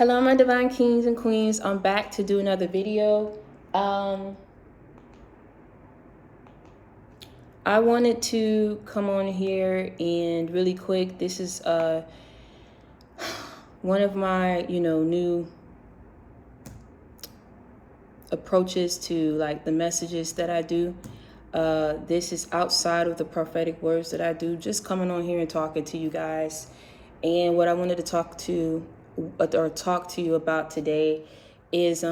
Hello, my divine kings and queens. I'm back to do another video. I wanted to come on here and really quick. This is one of my new approaches to like the messages that I do. This is outside of the prophetic words that I do. Just coming on here and talking to you guys. And what I wanted to talk to you about today is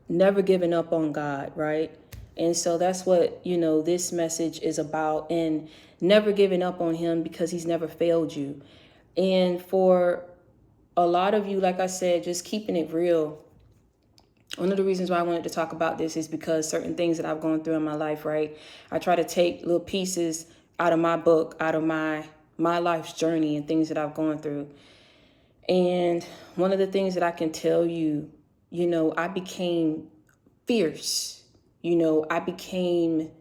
never giving up on God, right? And so that's what, this message is about, and never giving up on him because he's never failed you. And for a lot of you, like I said, just keeping it real. One of the reasons why I wanted to talk about this is because certain things that I've gone through in my life, right? I try to take little pieces out of my book, out of my life's journey and things that I've gone through. And one of the things that I can tell you, I became fierce. I became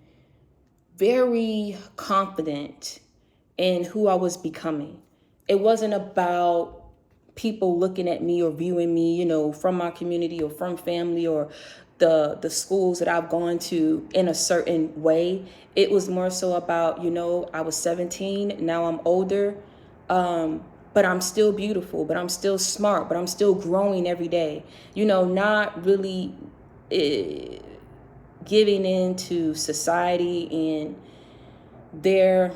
very confident in who I was becoming. It wasn't about people looking at me or viewing me, from my community or from family or the schools that I've gone to in a certain way. It was more so about, I was 17, now I'm older, but I'm still beautiful, but I'm still smart, but I'm still growing every day. Not really giving into society and their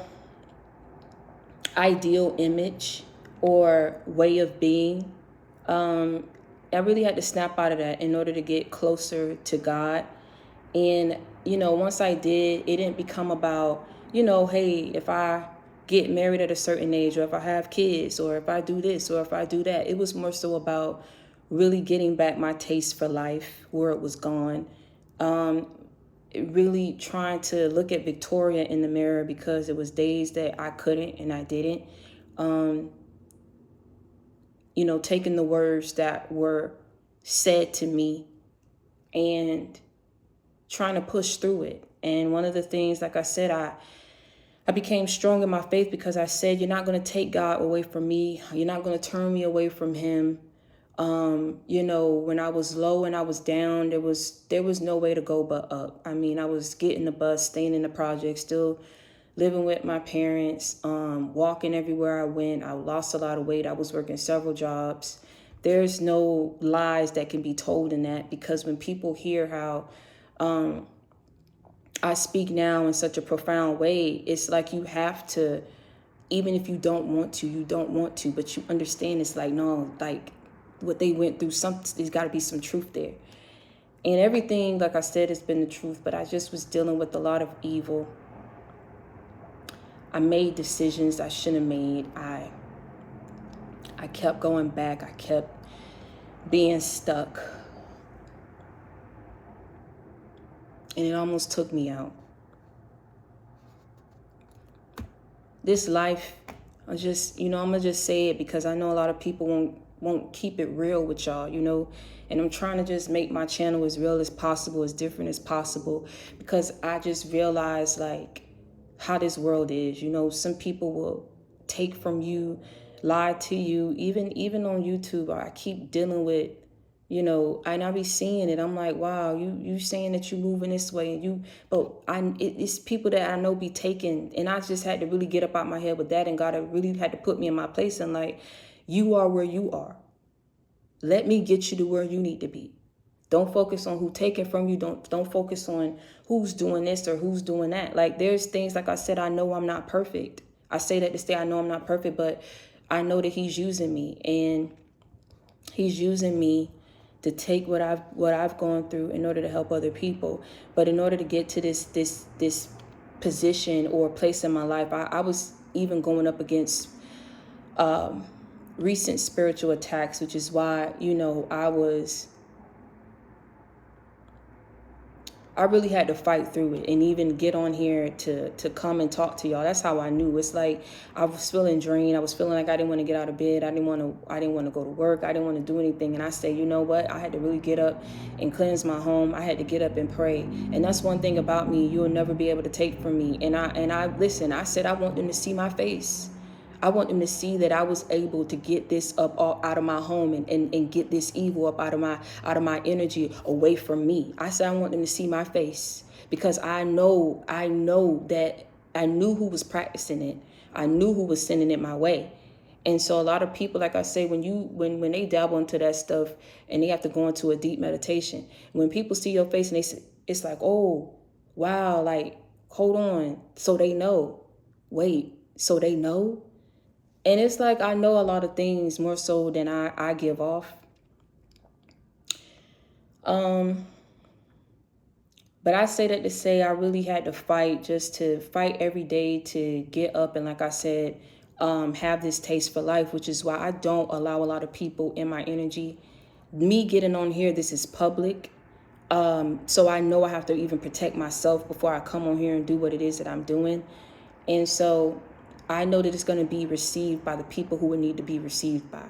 ideal image or way of being. I really had to snap out of that in order to get closer to God. And, once I did, it didn't become about, hey, if I get married at a certain age, or if I have kids, or if I do this, or if I do that. It was more so about really getting back my taste for life, where it was gone. Really trying to look at Victoria in the mirror, because it was days that I couldn't and I didn't. Taking the words that were said to me and trying to push through it. And one of the things, like I said, I became strong in my faith, because I said, you're not going to take God away from me. You're not going to turn me away from him. When I was low and I was down, there was no way to go but up. I mean, I was getting the bus, staying in the project, still living with my parents, walking everywhere I went. I lost a lot of weight. I was working several jobs. There's no lies that can be told in that, because when people hear how I speak now in such a profound way, it's like you have to, even if you don't want to, but you understand it's like, no, like what they went through, there's got to be some truth there. And everything, like I said, has been the truth, but I just was dealing with a lot of evil. I made decisions I shouldn't have made. I kept going back. I kept being stuck. And it almost took me out. This life, I'm gonna just say it, because I know a lot of people won't keep it real with y'all, and I'm trying to just make my channel as real as possible, as different as possible, because I just realized like how this world is. Some people will take from you, lie to you, even on YouTube. I keep dealing with, and I be seeing it. I'm like, wow, you saying that you moving this way, and it's people that I know be taken, and I just had to really get up out my head with that, and God really had to put me in my place, and like, you are where you are. Let me get you to where you need to be. Don't focus on who taking from you. Don't focus on who's doing this or who's doing that. Like, there's things, like I said, I know I'm not perfect. I say that to say I know I'm not perfect, but I know that he's using me, and he's using me to take what I've gone through in order to help other people. But in order to get to this position or place in my life, I was even going up against recent spiritual attacks, which is why, I really had to fight through it and even get on here to come and talk to y'all. That's how I knew. It's like I was feeling drained. I was feeling like I didn't want to get out of bed. I didn't want to go to work. I didn't want to do anything. And I said, you know what? I had to really get up and cleanse my home. I had to get up and pray. And that's one thing about me you'll never be able to take from me. And I listen. I said I want them to see my face. I want them to see that I was able to get this up out of my home and get this evil up out of my energy away from me. I said I want them to see my face, because I know that I knew who was practicing it. I knew who was sending it my way. And so a lot of people, like I say, when they dabble into that stuff and they have to go into a deep meditation, when people see your face and it's like, oh, wow, like, hold on. So they know. Wait, so they know? And it's like, I know a lot of things more so than I give off. But I say that to say I really had to fight, just to fight every day to get up. And like I said, have this taste for life, which is why I don't allow a lot of people in my energy. Me getting on here, this is public. So I know I have to even protect myself before I come on here and do what it is that I'm doing. And so I know that it's going to be received by the people who it need to be received by.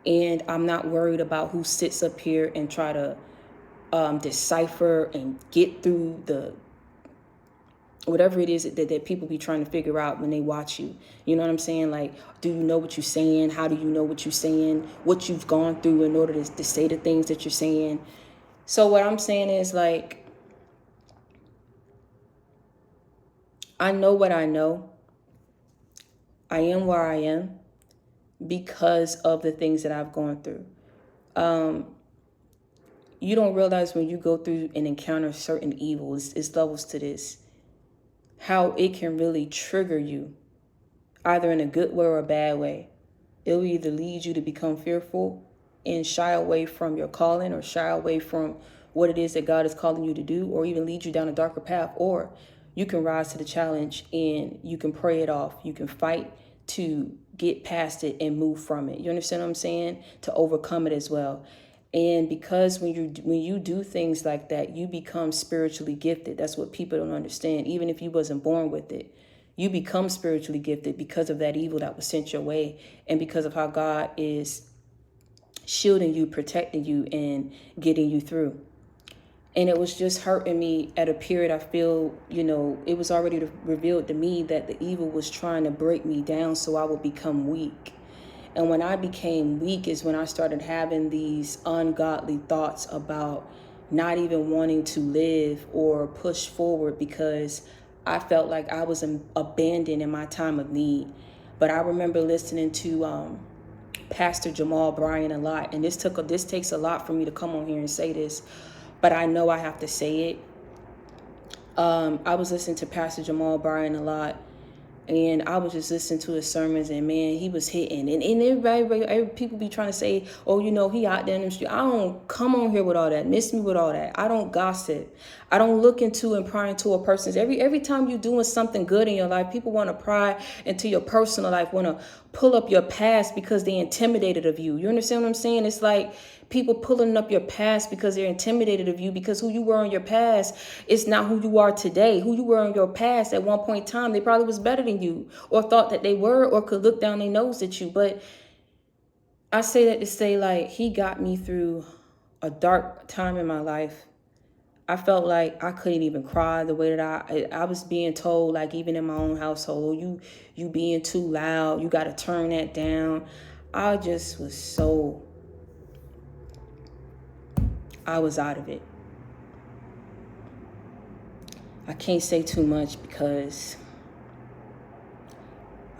And I'm not worried about who sits up here and try to decipher and get through the whatever it is that people be trying to figure out when they watch you. You know what I'm saying? Like, do you know what you're saying? How do you know what you're saying? What you've gone through in order to say the things that you're saying. So what I'm saying is, like, I know what I know. I am where I am because of the things that I've gone through. You don't realize when you go through and encounter certain evils, it's levels to this, how it can really trigger you, either in a good way or a bad way. It'll either lead you to become fearful and shy away from your calling, or shy away from what it is that God is calling you to do, or even lead you down a darker path. Or you can rise to the challenge and you can pray it off. You can fight to get past it and move from it. You understand what I'm saying? To overcome it as well. And because when you do things like that, you become spiritually gifted. That's what people don't understand. Even if you wasn't born with it, you become spiritually gifted because of that evil that was sent your way, and because of how God is shielding you, protecting you, and getting you through. And it was just hurting me at a period. I feel, it was already revealed to me that the evil was trying to break me down so I would become weak. And when I became weak is when I started having these ungodly thoughts about not even wanting to live or push forward, because I felt like I was abandoned in my time of need. But I remember listening to Pastor Jamal Bryan a lot. And this takes a lot for me to come on here and say this, but I know I have to say it. I was listening to Pastor Jamal Bryan a lot. And I was just listening to his sermons, and man, he was hitting. And everybody, people be trying to say, oh, he out there in the street. I don't come on here with all that. Miss me with all that. I don't gossip. I don't look into and pry into a person's. Every time you're doing something good in your life, people want to pry into your personal life, want to pull up your past because they intimidated of you. You understand what I'm saying? It's like people pulling up your past because they're intimidated of you, because who you were in your past is not who you are today. Who you were in your past at one point in time, they probably was better than you, or thought that they were, or could look down their nose at you. But I say that to say, like, he got me through a dark time in my life. I felt like I couldn't even cry the way that I was being told, like, even in my own household, you being too loud, you got to turn that down. I just was I was out of it. I can't say too much because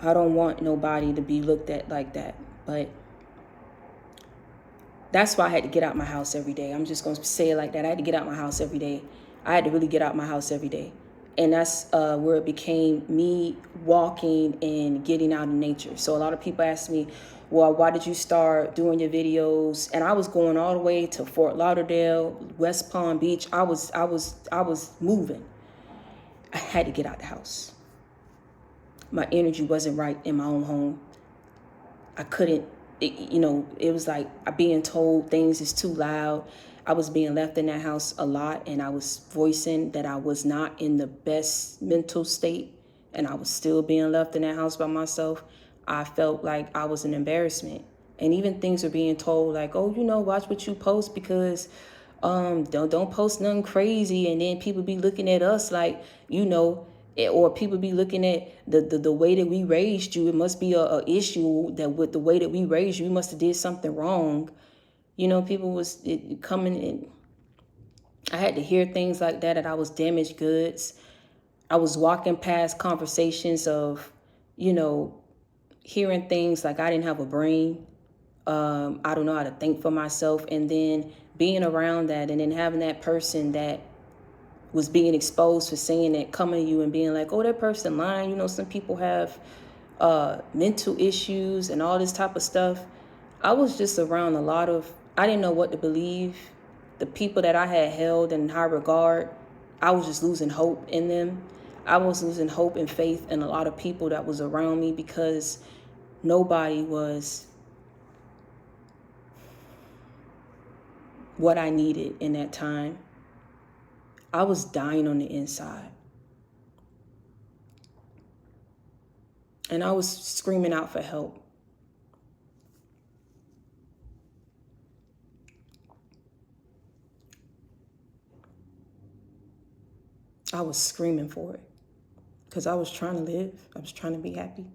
I don't want nobody to be looked at like that. But that's why I had to get out my house every day. I'm just going to say it like that. I had to get out my house every day. I had to really get out my house every day. And that's where it became me walking and getting out in nature. So a lot of people ask me, well, why did you start doing your videos? And I was going all the way to Fort Lauderdale, West Palm Beach. I was moving. I had to get out the house. My energy wasn't right in my own home. I couldn't, it was like being told things is too loud. I was being left in that house a lot, and I was voicing that I was not in the best mental state, and I was still being left in that house by myself. I felt like I was an embarrassment. And even things were being told like, oh, watch what you post, because don't post nothing crazy. And then people be looking at us like, Or people be looking at the way that we raised you. It must be a issue that with the way that we raised you, we must have did something wrong. You know, people was coming in. I had to hear things like that I was damaged goods. I was walking past conversations of, you know, hearing things like I didn't have a brain. I don't know how to think for myself. And then being around that and then having that person that was being exposed for saying that, coming to you and being like, oh, that person lying. You know, some people have mental issues and all this type of stuff. I was just around a lot of, I didn't know what to believe. The people that I had held in high regard, I was just losing hope in them. I was losing hope and faith in a lot of people that was around me because nobody was what I needed in that time. I was dying on the inside. And I was screaming out for help. I was screaming for it because I was trying to live. I was trying to be happy.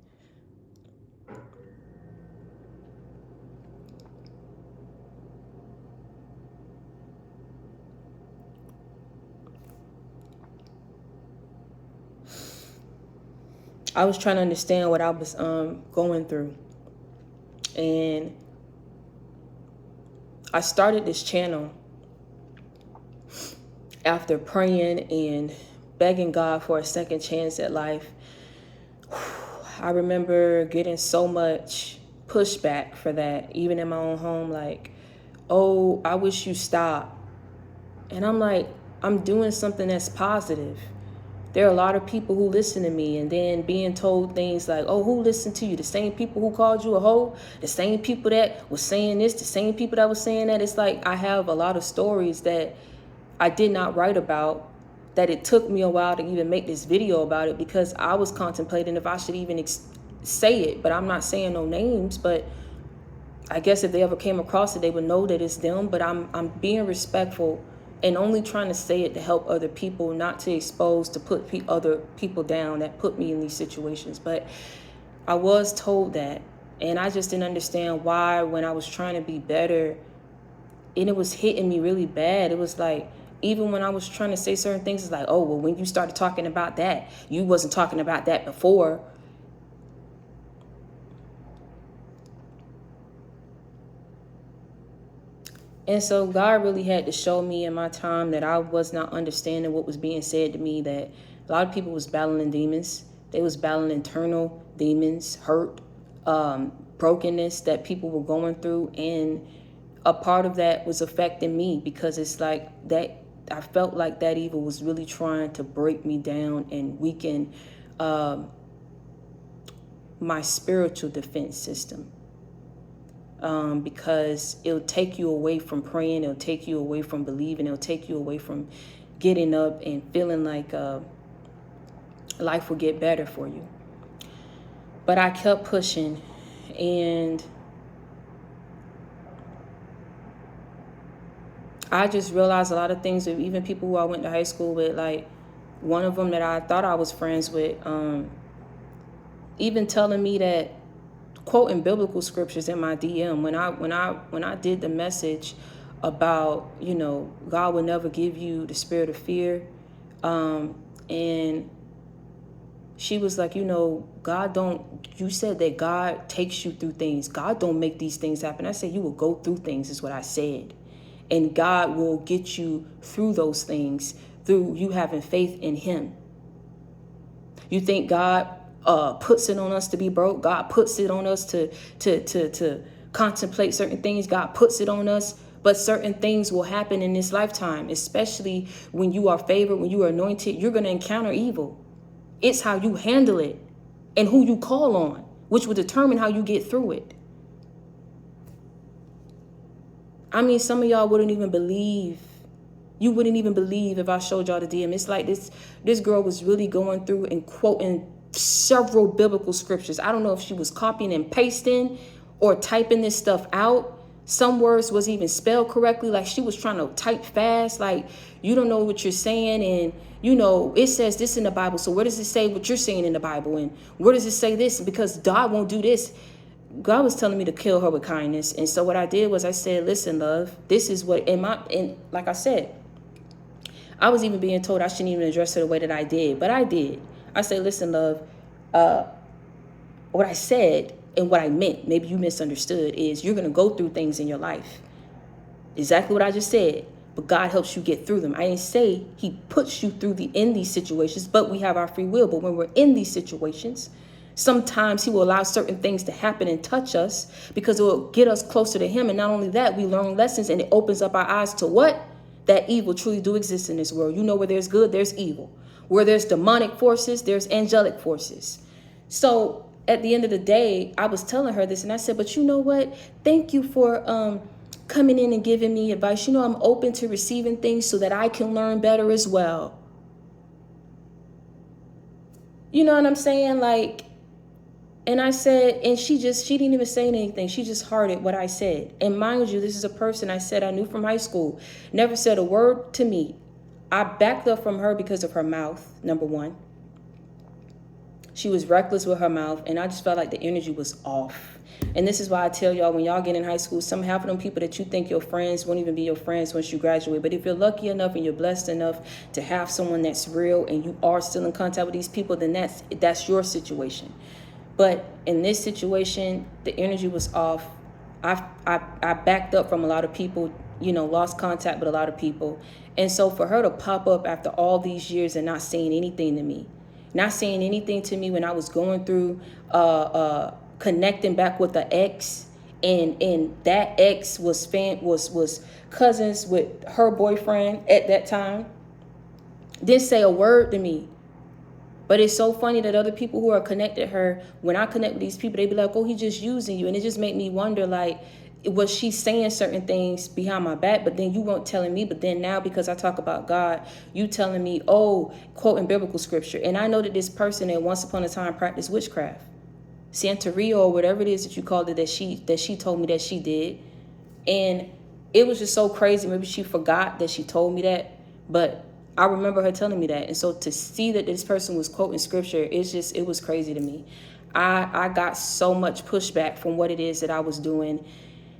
I was trying to understand what I was going through. And I started this channel after praying and begging God for a second chance at life. I remember getting so much pushback for that, even in my own home, like, oh, I wish you stop. And I'm like, I'm doing something that's positive. There are a lot of people who listen to me, and then being told things like, oh, who listened to you? The same people who called you a hoe? The same people that was saying this? The same people that was saying that? It's like I have a lot of stories that I did not write about, that it took me a while to even make this video about it because I was contemplating if I should even say it. But I'm not saying no names, but I guess if they ever came across it, they would know that it's them. But I'm being respectful and only trying to say it to help other people, not to expose, to put other people down that put me in these situations. But I was told that, and I just didn't understand why when I was trying to be better, and it was hitting me really bad. It was like, even when I was trying to say certain things, it's like, oh, well, when you started talking about that, you wasn't talking about that before. And so God really had to show me in my time that I was not understanding what was being said to me, that a lot of people was battling demons. They was battling internal demons, hurt, brokenness that people were going through. And a part of that was affecting me because it's like that, I felt like that evil was really trying to break me down and weaken my spiritual defense system. Because it'll take you away from praying, it'll take you away from believing, it'll take you away from getting up and feeling like life will get better for you. But I kept pushing, and I just realized a lot of things that even people who I went to high school with, like one of them that I thought I was friends with, even telling me that, quoting biblical scriptures in my DM when I did the message about, you know, God will never give you the spirit of fear, and she was like, you know, you said that God takes you through things. God don't make these things happen. I said, you will go through things, is what I said. And God will get you through those things through you having faith in him. You think God puts it on us to be broke? God puts it on us to contemplate certain things. God puts it on us. But certain things will happen in this lifetime, especially when you are favored, when you are anointed. You're going to encounter evil. It's how you handle it and who you call on, which will determine how you get through it. I mean, some of y'all wouldn't even believe. You wouldn't even believe if I showed y'all the DM. It's like this girl was really going through and quoting several biblical scriptures. I don't know if she was copying and pasting or typing this stuff out, Some words wasn't even spelled correctly. Like she was trying to type fast. Like, you don't know what you're saying. And, it says this in the Bible. So where does it say what you're saying in the Bible? And where does it say this? Because God won't do this. God was telling me to kill her with kindness. And so what I did was I said, listen, love, this is what, and like I said, I was even being told I shouldn't even address her the way that I did. But I did. I said, listen, love, what I said and what I meant, maybe you misunderstood, is you're going to go through things in your life. Exactly what I just said. But God helps you get through them. I didn't say he puts you through in these situations, but we have our free will. But when we're in these situations, sometimes he will allow certain things to happen and touch us because it will get us closer to him. And not only that, we learn lessons, and it opens up our eyes to what? That evil truly do exist in this world. Where there's good, there's evil. Where there's demonic forces, there's angelic forces. So at the end of the day, I was telling her this, and I said, but you know what? Thank you for coming in and giving me advice. I'm open to receiving things so that I can learn better as well. You know what I'm saying? Like, and I said, and she didn't even say anything. She just hearted what I said. And mind you, this is a person I said I knew from high school. Never said a word to me. I backed up from her because of her mouth, number one. She was reckless with her mouth, and I just felt like the energy was off. And this is why I tell y'all, when y'all get in high school, half of them people that you think your friends won't even be your friends once you graduate. But if you're lucky enough and you're blessed enough to have someone that's real and you are still in contact with these people, then that's your situation. But in this situation, the energy was off. I backed up from a lot of people, lost contact with a lot of people. And so for her to pop up after all these years and not saying anything to me, when I was going through connecting back with the ex, and that ex was cousins with her boyfriend at that time, didn't say a word to me. But it's so funny that other people who are connected her, when I connect with these people, they be like, oh, he's just using you. And it just made me wonder, like, was she saying certain things behind my back? But then you weren't telling me. But then now, because I talk about God, you telling me, oh, quoting biblical scripture. And I know that this person that once upon a time practiced witchcraft, Santeria, or whatever it is that you called it, that she told me that she did. And it was just so crazy. Maybe she forgot that she told me that. But I remember her telling me that. And so to see that this person was quoting scripture, it was crazy to me. I got so much pushback from what it is that I was doing.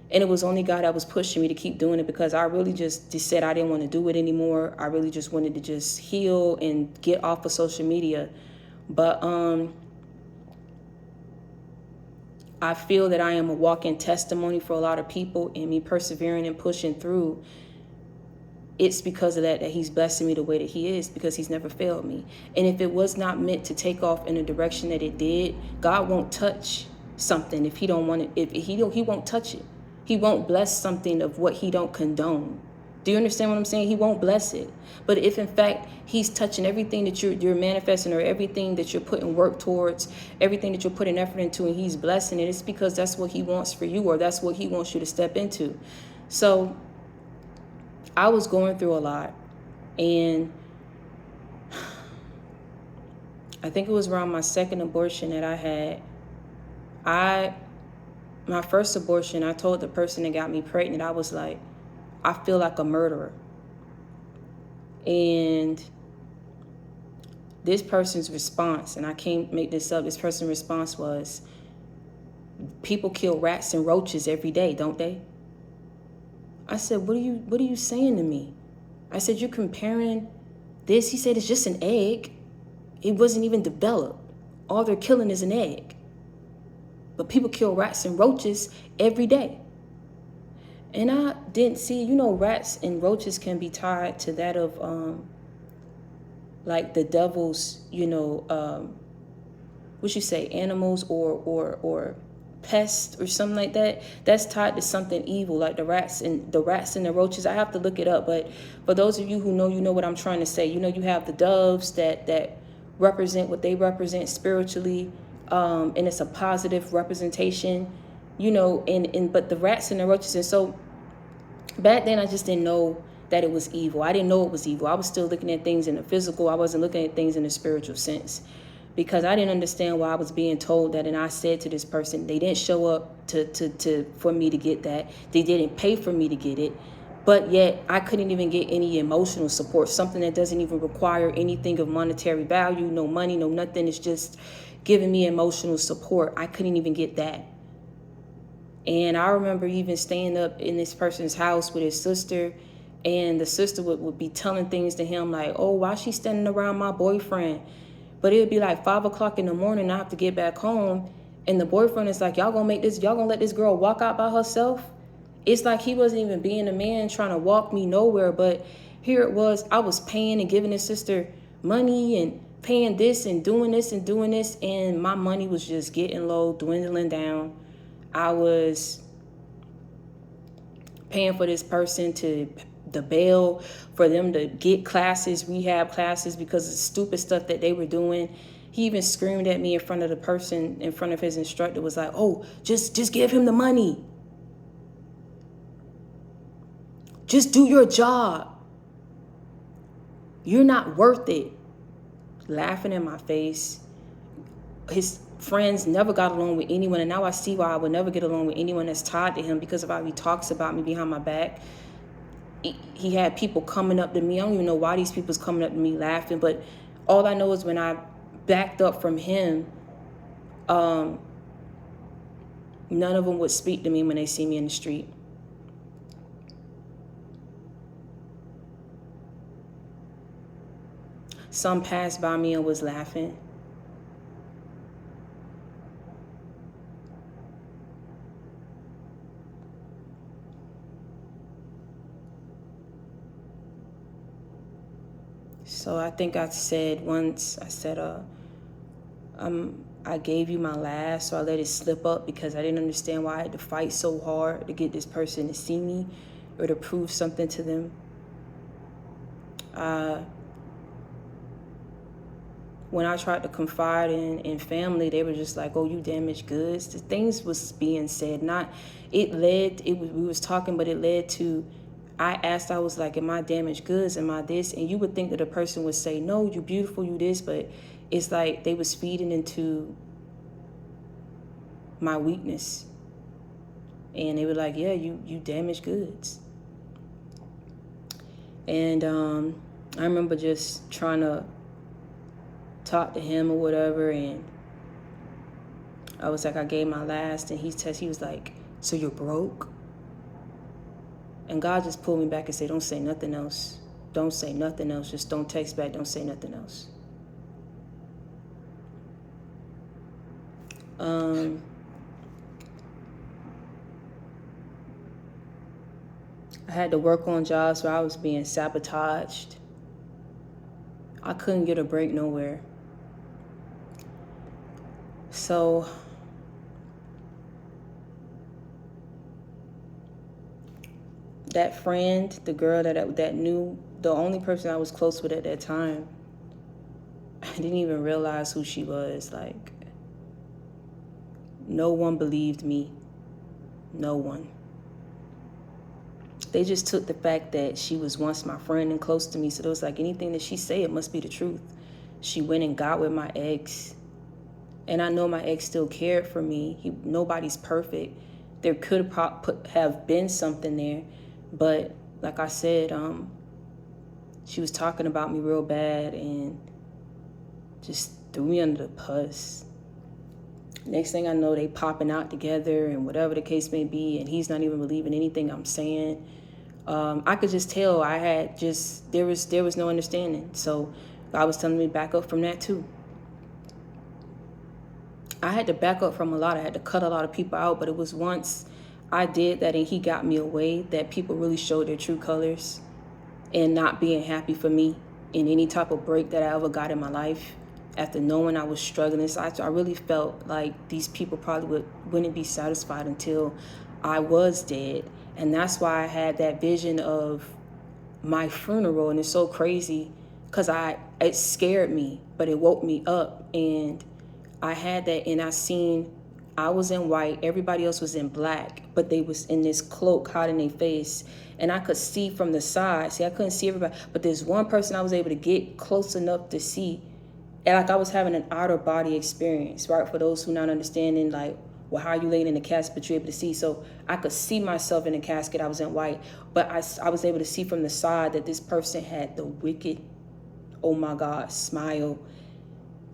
And it was only God that was pushing me to keep doing it, because I really just said I didn't want to do it anymore. I really just wanted to just heal and get off of social media. But I feel that I am a walking testimony for a lot of people, and me persevering and pushing through. It's because of that he's blessing me the way that he is, because he's never failed me. And if it was not meant to take off in the direction that it did, God won't touch something if he don't want it. If he won't touch it. He won't bless something of what he don't condone. Do you understand what I'm saying? He won't bless it. But if in fact he's touching everything that you're manifesting, or everything that you're putting work towards, everything that you're putting effort into, and he's blessing it, it's because that's what he wants for you, or that's what he wants you to step into. So I was going through a lot, and I think it was around my second abortion that I had. My first abortion, I told the person that got me pregnant, I was like, I feel like a murderer. And this person's response, and I can't make this up, this person's response was, people kill rats and roaches every day, don't they? I said, what are you saying to me? I said, you're comparing this? He said, it's just an egg. It wasn't even developed. All they're killing is an egg. But people kill rats and roaches every day. And I didn't see, rats and roaches can be tied to that of, like the devil's, what you say, animals or pests or something like that. That's tied to something evil, like the rats and the roaches. I have to look it up, but for those of you who know, you know what I'm trying to say. You have the doves that represent what they represent spiritually, and it's a positive representation, but the rats and the roaches. And so back then I just didn't know that it was evil. I didn't know it was evil. I was still looking at things in the physical. I wasn't looking at things in the spiritual sense. because I didn't understand why I was being told that. And I said to this person, they didn't show up for me to get that. They didn't pay for me to get it. But yet I couldn't even get any emotional support, something that doesn't even require anything of monetary value, no money, no nothing. It's just giving me emotional support. I couldn't even get that. And I remember even staying up in this person's house with his sister, and the sister would be telling things to him like, oh, why is she standing around my boyfriend? But it would be like 5 o'clock in the morning, I have to get back home. And the boyfriend is like, y'all gonna let this girl walk out by herself? It's like he wasn't even being a man trying to walk me nowhere. But here it was, I was paying and giving his sister money and paying this and doing this and doing this. And my money was just getting low, dwindling down. I was paying for this person to the bail for them to get classes, rehab classes, because of the stupid stuff that they were doing. He even screamed at me in front of the person, in front of his instructor, was like, oh, just give him the money. Just do your job. You're not worth it. Laughing in my face. His friends never got along with anyone, and now I see why I would never get along with anyone that's tied to him, because of how he talks about me behind my back. He had people coming up to me. I don't even know why these people's coming up to me laughing, but all I know is when I backed up from him, none of them would speak to me when they see me in the street. Some passed by me and was laughing. So I think I said once, I gave you my last, so I let it slip up because I didn't understand why I had to fight so hard to get this person to see me or to prove something to them. When I tried to confide in family, they were just like, oh, you damaged goods. The things was being said, we was talking, but it led to, I was like, am I damaged goods? Am I this? And you would think that a person would say, no, you beautiful, you this, but it's like they was feeding into my weakness. And they were like, yeah, you damaged goods. And I remember just trying to talk to him or whatever, and I was like, I gave my last, and he was like, so you're broke? And God just pulled me back and said, don't say nothing else. Don't say nothing else. Just don't text back. Don't say nothing else. I had to work on jobs where I was being sabotaged. I couldn't get a break nowhere. So that friend, the girl that knew, the only person I was close with at that time, I didn't even realize who she was. Like, no one believed me. No one. They just took the fact that she was once my friend and close to me. So it was like, anything that she said, it must be the truth. She went and got with my ex. And I know my ex still cared for me. Nobody's perfect. There could have been something there. But like I said, she was talking about me real bad and just threw me under the bus. Next thing I know, they popping out together and whatever the case may be, and he's not even believing anything I'm saying. I could just tell there was no understanding. So God was telling me to back up from that too. I had to back up from a lot. I had to cut a lot of people out, but it was once I did that and he got me away that people really showed their true colors and not being happy for me in any type of break that I ever got in my life. After knowing I was struggling, so I really felt like these people probably wouldn't be satisfied until I was dead. And that's why I had that vision of my funeral. And it's so crazy because it scared me, but it woke me up. And I had that, and I was in white, everybody else was in black, but they was in this cloak hiding their face. And I could see from the side. See, I couldn't see everybody, but there's one person I was able to get close enough to see. like I was having an outer body experience, right? For those who not understanding, like, well, how you laying in the casket, but you're able to see. So I could see myself in the casket. I was in white, but I was able to see from the side that this person had the wicked, oh my God, smile.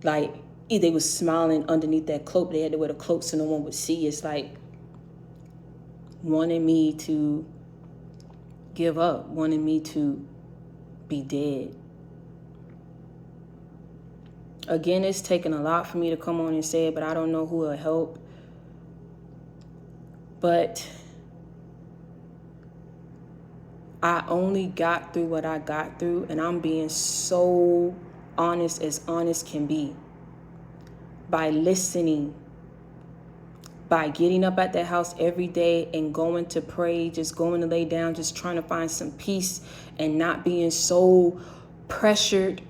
Like, they was smiling underneath that cloak. They had to wear the cloak so no one would see. It's like wanting me to give up, wanting me to be dead. Again, it's taken a lot for me to come on and say it, but I don't know who will help. But I only got through what I got through, and I'm being so honest as honest can be, by listening, by getting up at that house every day and going to pray, just going to lay down, just trying to find some peace and not being so pressured,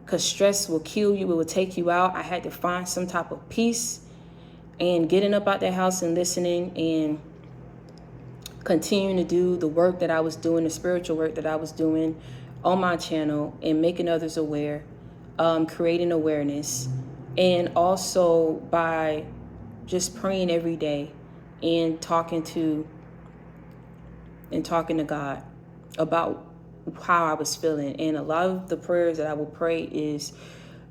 because stress will kill you. It will take you out. I had to find some type of peace, and getting up at that house and listening and continuing to do the work that I was doing, the spiritual work that I was doing on my channel, and making others aware, creating awareness, and also by just praying every day and talking to God about how I was feeling. And a lot of the prayers that I will pray is,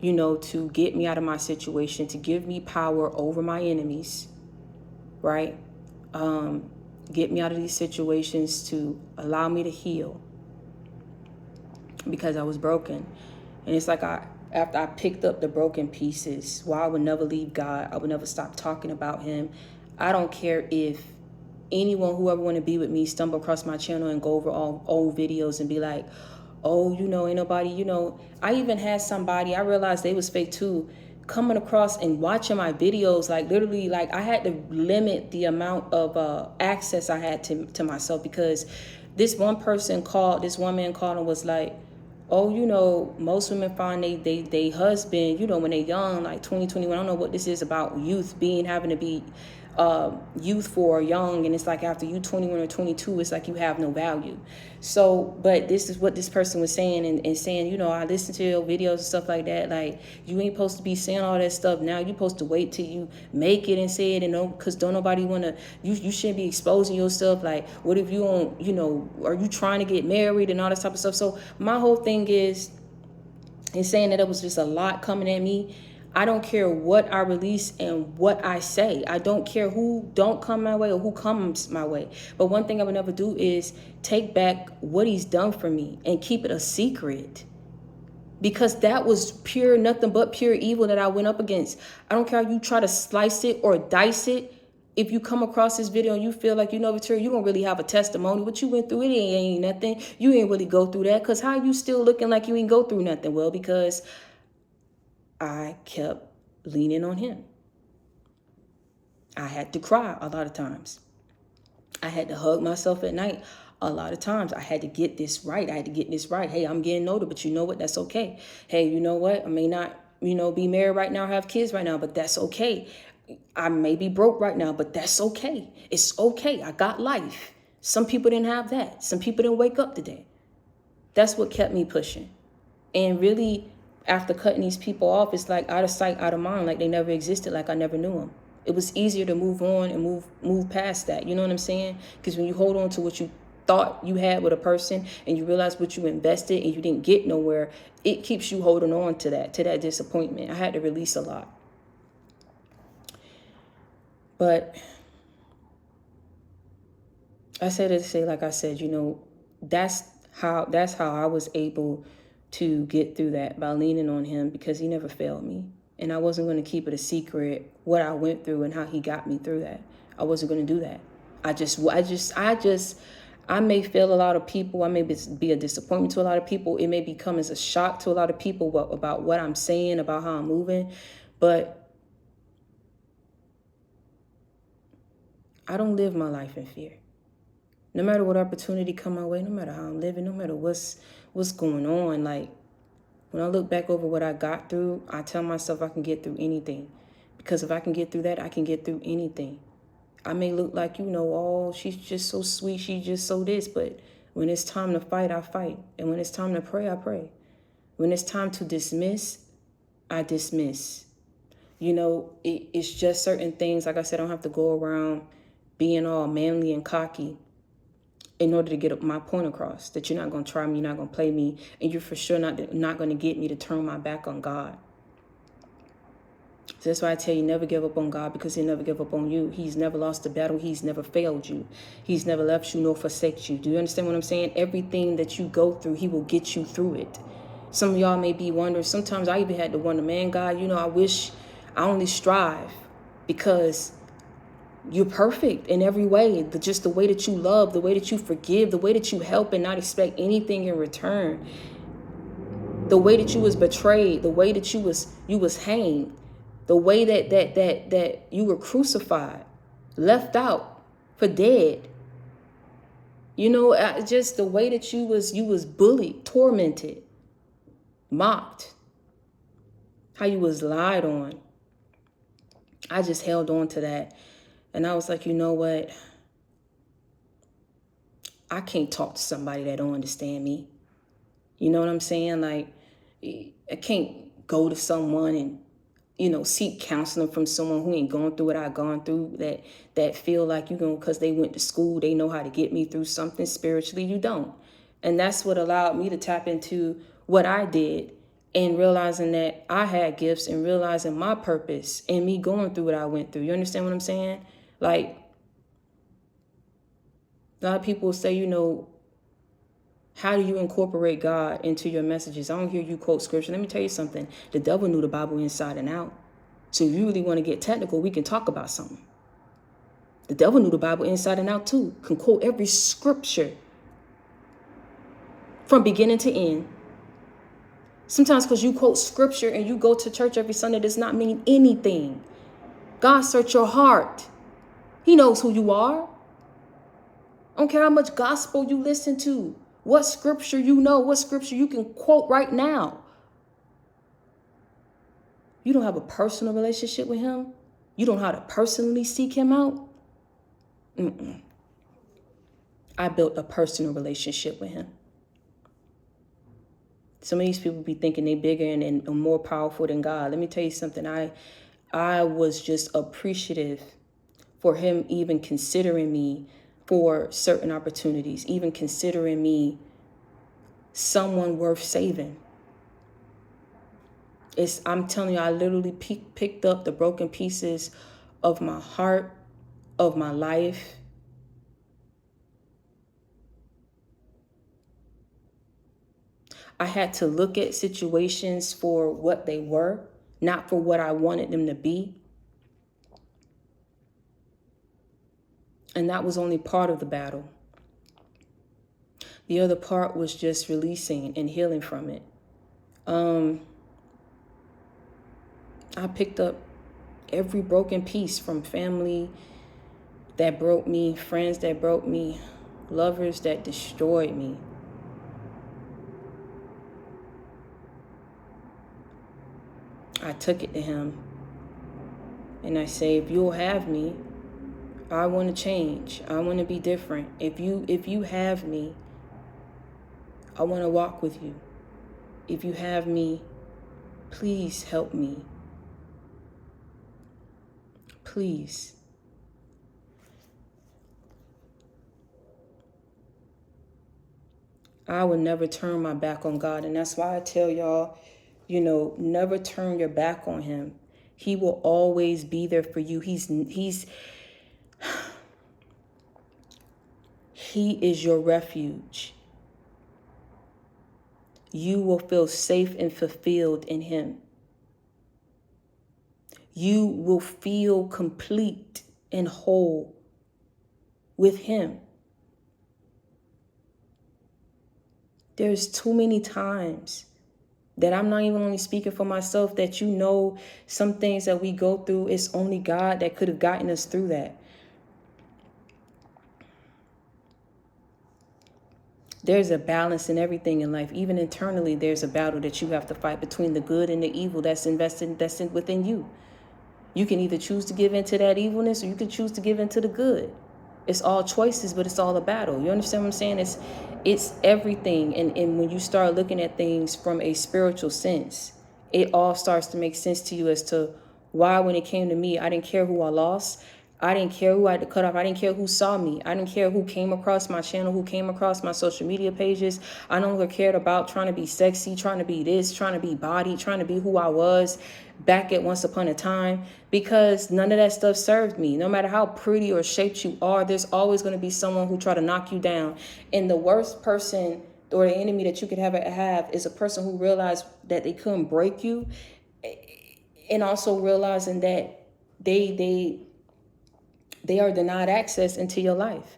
to get me out of my situation, to give me power over my enemies, right? Get me out of these situations, to allow me to heal, because I was broken. And it's like after I picked up the broken pieces, while I would never leave God, I would never stop talking about him. I don't care if anyone, whoever want to be with me, stumble across my channel and go over all old videos and be like, oh, ain't nobody, I even had somebody, I realized they was fake too, coming across and watching my videos, like literally, like I had to limit the amount of access I had to myself, because this one man called and was like, oh, most women find they husband, when they young, like 20, 21. I don't know what this is about youth having to be youthful or young, and it's like after you 21 or 22, it's like you have no value. So, but this is what this person was saying, and saying, I listen to your videos and stuff like that, like you ain't supposed to be saying all that stuff now. You supposed to wait till you make it and say it, and because don't nobody want to, you shouldn't be exposing yourself. Like, what if you don't, are you trying to get married and all that type of stuff? So my whole thing is, in saying that it was just a lot coming at me, I don't care what I release and what I say. I don't care who don't come my way or who comes my way. But one thing I would never do is take back what he's done for me and keep it a secret. Because that was pure, nothing but pure evil that I went up against. I don't care how you try to slice it or dice it. If you come across this video and you feel like, Victoria, you don't really have a testimony. What you went through, it ain't nothing. You ain't really go through that. Because how you still looking like you ain't go through nothing? Well, because I kept leaning on him. I had to cry a lot of times. I had to hug myself at night a lot of times. I had to get this right. Hey, I'm getting older, but you know what? That's okay. Hey, you know what? I may not, be married right now, have kids right now, but that's okay. I may be broke right now, but that's okay. It's okay. I got life. Some people didn't have that. Some people didn't wake up today. That's what kept me pushing. And really, after cutting these people off, it's like out of sight, out of mind, like they never existed, like I never knew them. It was easier to move on and move past that. You know what I'm saying? Because when you hold on to what you thought you had with a person and you realize what you invested and you didn't get nowhere, it keeps you holding on to that disappointment. I had to release a lot. But I said it to say, like I said, that's how I was able to get through that, by leaning on him, because he never failed me. And I wasn't going to keep it a secret what I went through and how he got me through that. I wasn't going to do that. I may fail a lot of people. I may be a disappointment to a lot of people. It may become as a shock to a lot of people about what I'm saying, about how I'm moving. But I don't live my life in fear. No matter what opportunity come my way, no matter how I'm living, no matter what's going on, like when I look back over what I got through, I tell myself I can get through anything. Because if I can get through that, I can get through anything. I may look like, oh, she's just so sweet, she's just so this, but when it's time to fight, I fight. And when it's time to pray, I pray. When it's time to dismiss, I dismiss. It's just certain things. Like I said, I don't have to go around being all manly and cocky in order to get my point across, that you're not going to try me, you're not going to play me, and you're for sure not going to get me to turn my back on God. So that's why I tell you, never give up on God, because he'll never give up on you. He's never lost a battle. He's never failed you. He's never left you nor forsaked you. Do you understand what I'm saying? Everything that you go through, he will get you through it. Some of y'all may be wondering, sometimes I even had to wonder, man, God, I wish I only strive because you're perfect in every way. Just the way that you love, the way that you forgive, the way that you help and not expect anything in return. The way that you was betrayed, the way that you was hanged, the way that you were crucified, left out for dead. Just the way that you was bullied, tormented, mocked, how you was lied on. I just held on to that. And I was like, you know what? I can't talk to somebody that don't understand me. You know what I'm saying? Like, I can't go to someone and, seek counseling from someone who ain't going through what I've gone through, that feel like, because they went to school, they know how to get me through something. Spiritually, you don't. And that's what allowed me to tap into what I did, and realizing that I had gifts, and realizing my purpose, and me going through what I went through. You understand what I'm saying? Like, a lot of people say, how do you incorporate God into your messages? I don't hear you quote scripture. Let me tell you something. The devil knew the Bible inside and out. So if you really want to get technical, we can talk about something. The devil knew the Bible inside and out too. Can quote every scripture from beginning to end. Sometimes because you quote scripture and you go to church every Sunday does not mean anything. God search your heart. He knows who you are. I don't care how much gospel you listen to, what scripture what scripture you can quote right now. You don't have a personal relationship with him. You don't know how to personally seek him out. I built a personal relationship with him. Some of these people be thinking they bigger and more powerful than God. Let me tell you something. I was just appreciative for him even considering me for certain opportunities, even considering me someone worth saving. I'm telling you, I literally picked up the broken pieces of my heart, of my life. I had to look at situations for what they were, not for what I wanted them to be. And that was only part of the battle. The other part was just releasing and healing from it. I picked up every broken piece from family that broke me, friends that broke me, lovers that destroyed me. I took it to him and I say, if you'll have me, I want to change. I want to be different. If you have me, I want to walk with you. If you have me, please help me. Please. I would never turn my back on God. And that's why I tell y'all, never turn your back on him. He will always be there for you. He is your refuge. You will feel safe and fulfilled in him. You will feel complete and whole with him. There's too many times that I'm not even only speaking for myself, that some things that we go through, it's only God that could have gotten us through that. There's a balance in everything in life. Even internally, there's a battle that you have to fight between the good and the evil that's within you. You can either choose to give into that evilness, or you can choose to give into the good. It's all choices, but it's all a battle. You understand what I'm saying? It's everything. And when you start looking at things from a spiritual sense, it all starts to make sense to you as to why, when it came to me, I didn't care who I lost. I didn't care who I had to cut off. I didn't care who saw me. I didn't care who came across my channel, who came across my social media pages. I no longer cared about trying to be sexy, trying to be this, trying to be body, trying to be who I was back at once upon a time, because none of that stuff served me. No matter how pretty or shaped you are, there's always going to be someone who try to knock you down. And the worst person or the enemy that you could ever have is a person who realized that they couldn't break you, and also realizing that they are denied access into your life.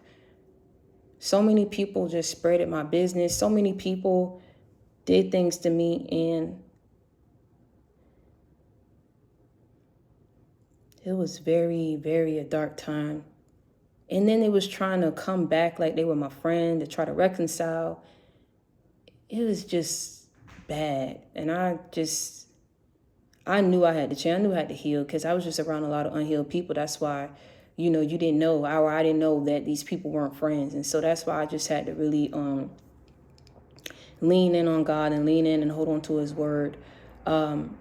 So many people just spreaded my business. So many people did things to me, and it was very, very a dark time. And then they was trying to come back like they were my friend to try to reconcile. It was just bad. And I knew I had to change. I knew I had to heal, because I was just around a lot of unhealed people. That's why, you didn't know, or I didn't know that these people weren't friends. And so that's why I just had to really lean in on God and lean in and hold on to his word. And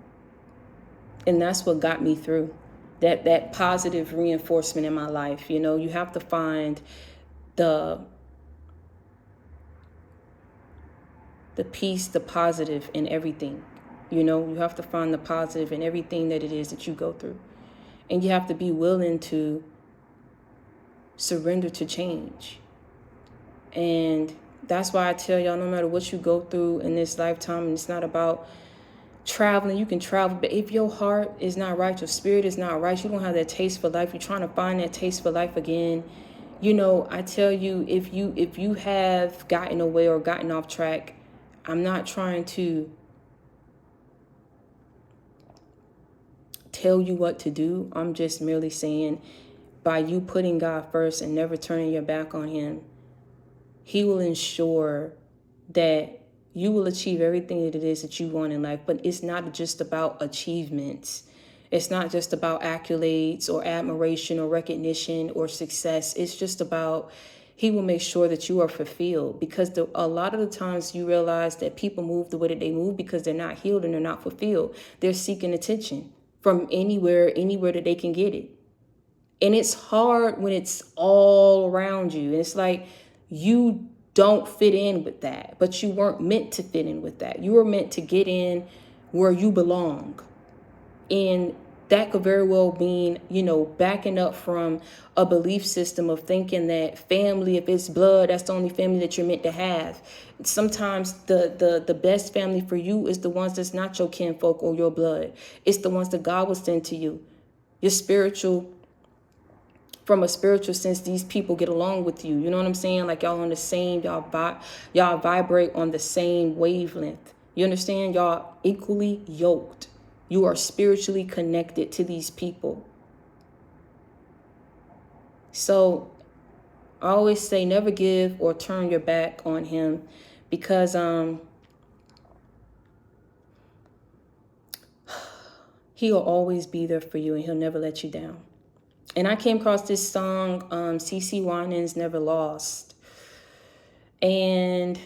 that's what got me through that positive reinforcement in my life. You have to find the peace, the positive in everything. You have to find the positive in everything that it is that you go through. And you have to be willing to surrender to change. And that's why I tell y'all, no matter what you go through in this lifetime, and it's not about traveling. You can travel, but if your heart is not right, your spirit is not right, you don't have that taste for life, you're trying to find that taste for life again. I tell you, if you have gotten away or gotten off track, I'm not trying to tell you what to do. I'm just merely saying, by you putting God first and never turning your back on him, he will ensure that you will achieve everything that it is that you want in life. But it's not just about achievements. It's not just about accolades or admiration or recognition or success. It's just about, he will make sure that you are fulfilled. Because a lot of the times you realize that people move the way that they move because they're not healed and they're not fulfilled. They're seeking attention from anywhere that they can get it. And it's hard when it's all around you. And it's like you don't fit in with that, but you weren't meant to fit in with that. You were meant to get in where you belong. And that could very well mean, backing up from a belief system of thinking that family, if it's blood, that's the only family that you're meant to have. Sometimes the best family for you is the ones that's not your kinfolk or your blood. It's the ones that God will send to you. Your spiritual, from a spiritual sense, these people get along with you. You know what I'm saying? Like y'all on the same, y'all vibrate on the same wavelength. You understand? Y'all equally yoked. You are spiritually connected to these people. So I always say, never give or turn your back on him, because he'll always be there for you and he'll never let you down. And I came across this song, CeCe Winans, Never Lost. And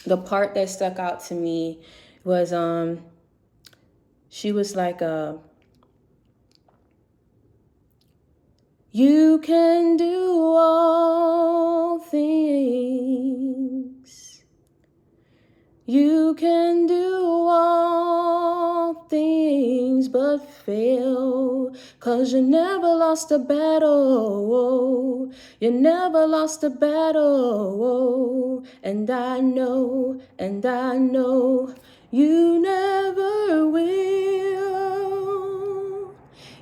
the part that stuck out to me was she was like, you can do all things. You can do all things but fail, 'cause you never lost a battle. You never lost a battle. And I know you never will.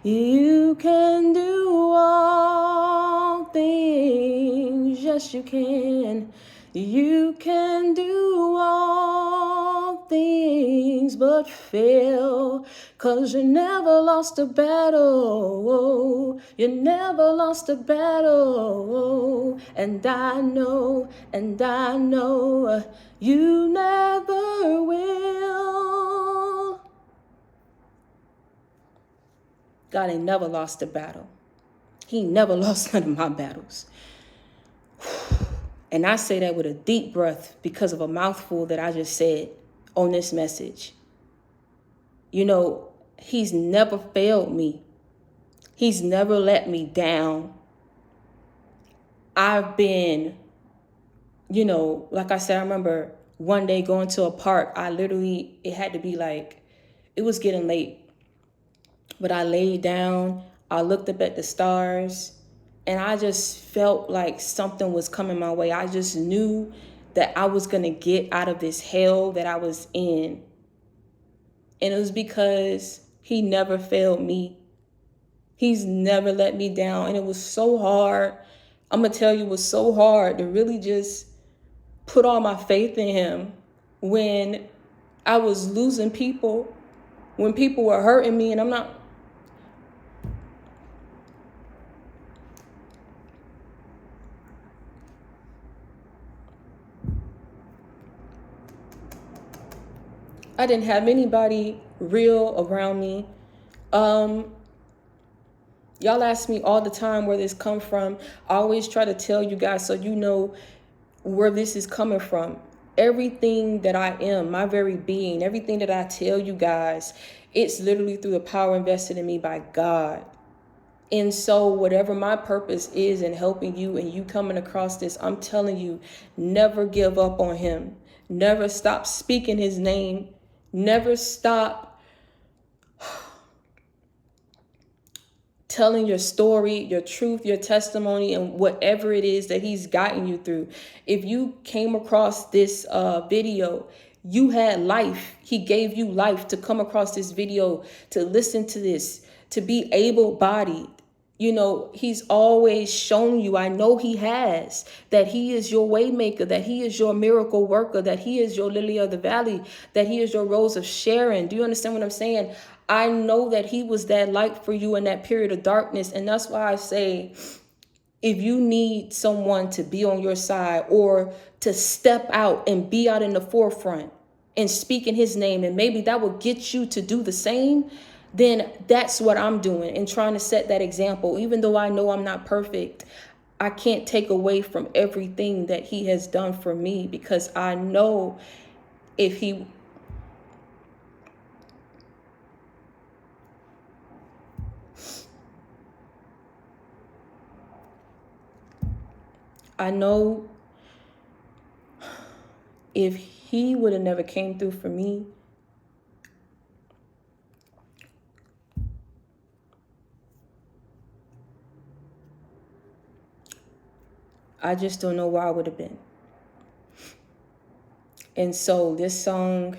You can do all things. Yes, you can. You can do all things but fail, 'cause you never lost a battle. You never lost a battle. And I know you never will. God ain't never lost a battle. He never lost none of my battles. And I say that with a deep breath because of a mouthful that I just said on this message. You know, he's never failed me. He's never let me down. I've been, like I said, I remember one day going to a park. It had to be like, it was getting late, but I laid down, I looked up at the stars, and I just felt like something was coming my way. I just knew that I was going to get out of this hell that I was in. And it was because he never failed me. He's never let me down. And it was so hard. I'm going to tell you, it was so hard to really just put all my faith in him when I was losing people, when people were hurting me. And I didn't have anybody real around me. Y'all ask me all the time where this come from. I always try to tell you guys so you know where this is coming from. Everything that I am, my very being, everything that I tell you guys, it's literally through the power invested in me by God. And so whatever my purpose is in helping you and you coming across this, I'm telling you, never give up on him. Never stop speaking his name. Never stop telling your story, your truth, your testimony, and whatever it is that he's gotten you through. If you came across this video, you had life. He gave you life to come across this video, to listen to this, to be able-bodied. He's always shown you, I know he has, that he is your way maker, that he is your miracle worker, that he is your lily of the valley, that he is your rose of Sharon. Do you understand what I'm saying? I know that he was that light for you in that period of darkness. And that's why I say, if you need someone to be on your side or to step out and be out in the forefront and speak in his name, and maybe that will get you to do the same, then that's what I'm doing and trying to set that example. Even though I know I'm not perfect, I can't take away from everything that he has done for me, because I know if he... I know if he would have never came through for me, I just don't know where I would have been. And so this song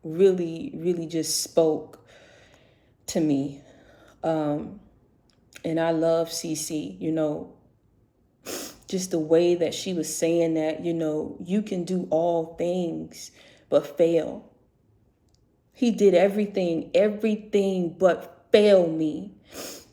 really, really just spoke to me. And I love CC, just the way that she was saying that, you can do all things but fail. He did everything but fail me.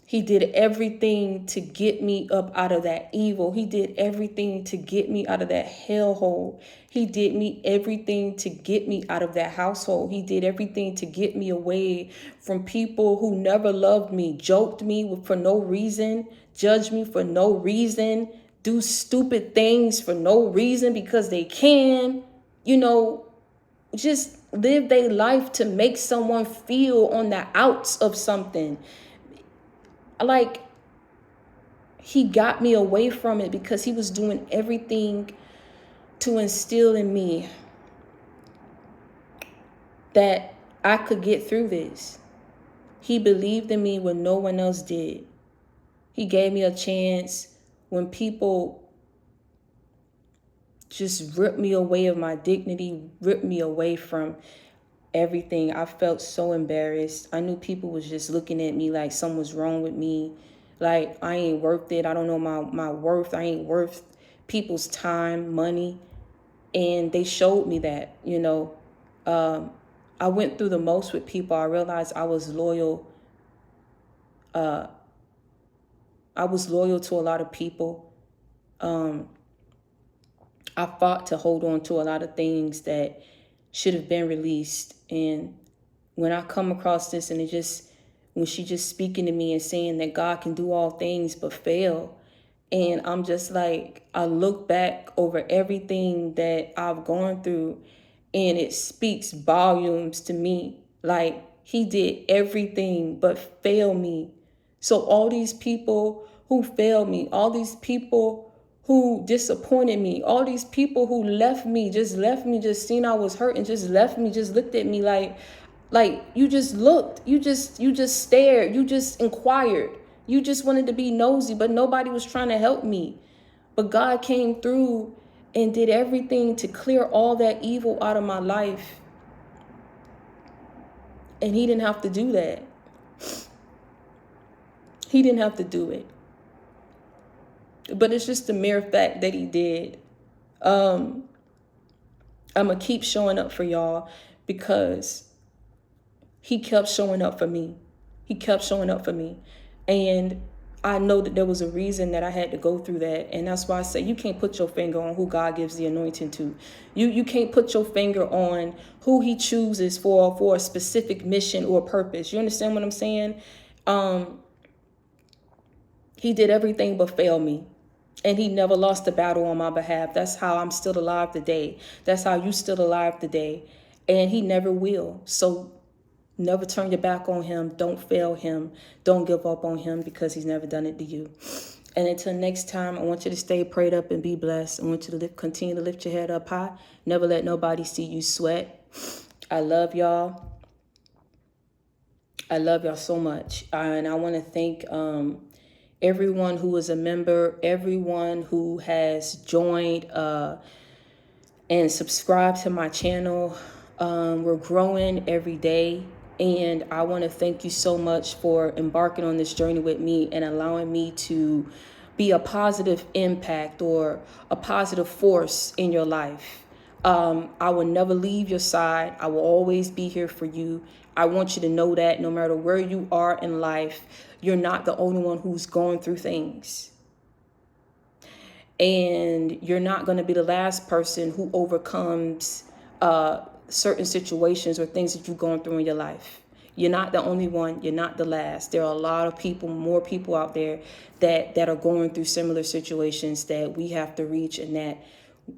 He did everything to get me up out of that evil. He did everything to get me out of that hellhole. He did everything to get me out of that household. He did everything to get me away from people who never loved me, joked me for no reason, judged me for no reason, do stupid things for no reason because they can, just live their life to make someone feel on the outs of something. Like, he got me away from it because he was doing everything to instill in me that I could get through this. He believed in me when no one else did. He gave me a chance when people just ripped me away of my dignity, ripped me away from everything. I felt so embarrassed. I knew people was just looking at me like something was wrong with me. Like, I ain't worth it. I don't know my worth. I ain't worth people's time, money. And they showed me that, I went through the most with people. I realized I was loyal. I was loyal to a lot of people. I fought to hold on to a lot of things that should have been released. And when I come across this and when she just speaking to me and saying that God can do all things but fail, and I'm just like, I look back over everything that I've gone through and it speaks volumes to me. Like, he did everything but fail me. So all these people who failed me, all these people who disappointed me, all these people who left me, just seen I was hurt and just left me, just looked at me like you just looked, you just stared, you just inquired. You just wanted to be nosy, but nobody was trying to help me. But God came through and did everything to clear all that evil out of my life. And he didn't have to do that. He didn't have to do it. But it's just the mere fact that he did. I'm going to keep showing up for y'all because he kept showing up for me. He kept showing up for me. And I know that there was a reason that I had to go through that. And that's why I say you can't put your finger on who God gives the anointing to. You can't put your finger on who he chooses for a specific mission or purpose. You understand what I'm saying? He did everything but fail me. And he never lost a battle on my behalf. That's how I'm still alive today. That's how you still alive today. And he never will. So never turn your back on him. Don't fail him. Don't give up on him because he's never done it to you. And until next time, I want you to stay prayed up and be blessed. I want you to continue to lift your head up high. Never let nobody see you sweat. I love y'all. I love y'all so much. And I want to thank everyone who is a member, everyone who has joined and subscribed to my channel. We're growing every day. And I want to thank you so much for embarking on this journey with me and allowing me to be a positive impact or a positive force in your life. I will never leave your side. I will always be here for you. I want you to know that no matter where you are in life, you're not the only one who's going through things. And you're not going to be the last person who overcomes certain situations or things that you're going through in your life. You're not the only one. You're not the last. There are a lot of people, more people out there that are going through similar situations that we have to reach, and that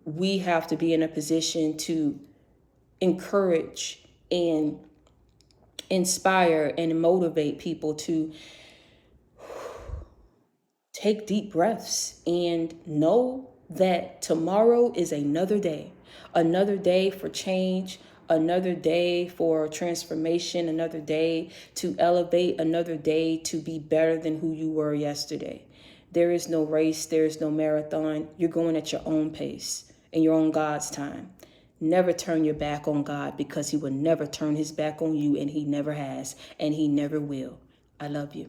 we have to be in a position to encourage and inspire and motivate people to take deep breaths and know that tomorrow is another day for change, another day for transformation, another day to elevate, another day to be better than who you were yesterday. There is no race. There is no marathon. You're going at your own pace and your own God's time. Never turn your back on God, because he will never turn his back on you, and he never has, and he never will. I love you.